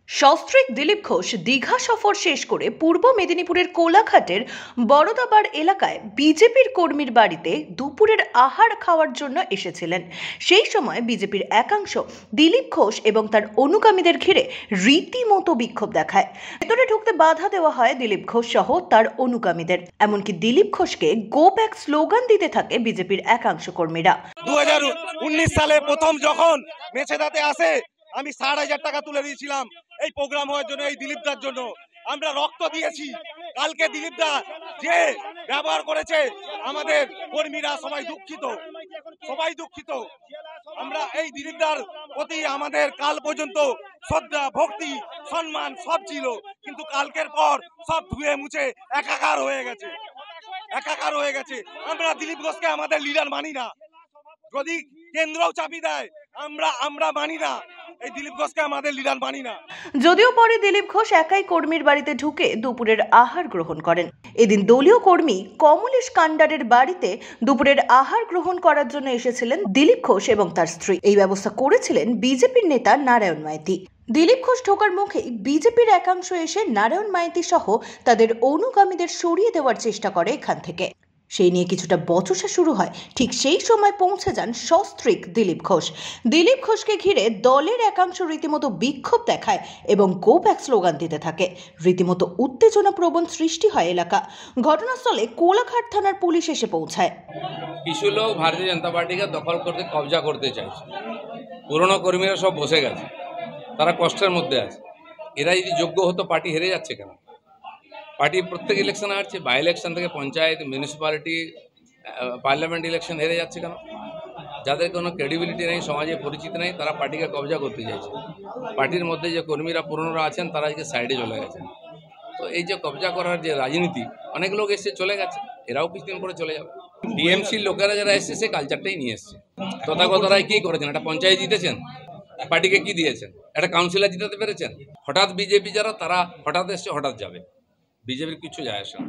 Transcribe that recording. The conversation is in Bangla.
সস্ত্রীক দিলীপ ঘোষ দীঘা সফর শেষ করে পূর্ব মেদিনীপুরের কোলাঘাটের বড়দাবাড় এলাকায় বিজেপির কর্মীর বাড়িতে দুপুরের আহার খাওয়ার জন্য এসেছিলেন। সেই সময় বিজেপির একাংশ দিলীপ ঘোষ এবং তার অনুগামীদের ঘিরে রীতিমতো বিক্ষোভ দেখায়। ভেতরে ঢুকতে বাধা দেওয়া হয় দিলীপ ঘোষ সহ তার অনুগামীদের। এমনকি দিলীপ ঘোষকে গো ব্যাক স্লোগান দিতে থাকে বিজেপির একাংশ কর্মীরা। 2019 সালে প্রথম যখন মেছেদাতে আসে আমি 60,000 টাকা তুলে দিয়েছিলাম এই প্রোগ্রাম হওয়ার জন্য, এই দিলীপ দার জন্য আমরা রক্ত দিয়েছি। কালকে দিলীপ দা যে ব্যবহার করেছে আমাদের কর্মীরা সবাই দুঃখিত। আমরা এই দিলীপ দার প্রতি আমাদের কাল পর্যন্ত শ্রদ্ধা, ভক্তি, সম্মান সব ছিল, কিন্তু কালকের পর সব ধুয়ে মুছে একাকার হয়ে গেছে। আমরা দিলীপ ঘোষকে আমাদের লিডার মানি না। যদি কেন্দ্রও চাপি দেয় আমরা মানি না, এই দিলীপ ঘোষকে আমাদের লিডার মানি না। যদিও পরে দিলীপ ঘোষ একাই কর্মীর বাড়িতে ঢুকে দুপুরের আহার গ্রহণ করেন। এদিন দলীয় কর্মী কমলেশ কান্ডারের বাড়িতে দুপুরের আহার গ্রহণ করার জন্য এসেছিলেন দিলীপ ঘোষ এবং তার স্ত্রী। এই ব্যবস্থা করেছিলেন বিজেপির নেতা নারায়ণ মাইতি। দিলীপ ঘোষ ঢোকার মুখেই বিজেপির একাংশ এসে নারায়ণ মাইতি সহ তাদের অনুগামীদের সরিয়ে দেওয়ার চেষ্টা করে এখান থেকে। সেই নিয়ে কিছুটা বচসা শুরু হয়। ঠিক সেই সময় পৌঁছে যান সস্ত্রীক দিলীপ ঘোষ। দিলীপ ঘোষকে ঘিরে দলের একাংশ রীতিমতো বিক্ষোভ দেখায় এবং গো ব্যাক স্লোগান দিতে থাকে। রীতিমতো উত্তেজনাপ্রবণ সৃষ্টি হয় এলাকা। ঘটনাস্থলে কোলাঘাট থানার পুলিশ এসে পৌঁছায়। কিছু লোক ভারতীয় জনতা পার্টিকে দখল করতে, কবজা করতে চাইছে। পুরনো কর্মীরা সব বসে গেছে, তারা কষ্টের মধ্যে আছে। এরা যদি যোগ্য হতো পার্টি হেরে যাচ্ছে কেন? পার্টি প্রত্যেক ইলেকশন হারছে, বাই ইলেকশন থেকে পঞ্চায়েত, মিউনিসিপ্যালিটি, পার্লামেন্ট ইলেকশন হেরে যাচ্ছে কেন? যাদের কোনো ক্রেডিবিলিটি নেই, সমাজে পরিচিতি নেই, তারা পার্টিকে কবজা করতে চাইছে। পার্টির মধ্যে যে কর্মীরা পুরনোরা আছেন তারা আজকে সাইডে চলে গেছেন। তো এই যে কবজা করার যে রাজনীতি, অনেক লোক এসে চলে গেছে, এরাও কিছুদিন পরে চলে যাবে। ডিএমসির লোকেরা যারা এসছে সে কালচারটাই নিয়ে এসছে। তথাগতরাই কী করেছেন? একটা পঞ্চায়েত জিতেছেন, পার্টিকে কি দিয়েছেন? একটা কাউন্সিলর জিতাতে পেরেছেন? হঠাৎ বিজেপি যারা, তারা হঠাৎ এসছে হঠাৎ যাবে, বিজেপির কিছু যায় আসে না।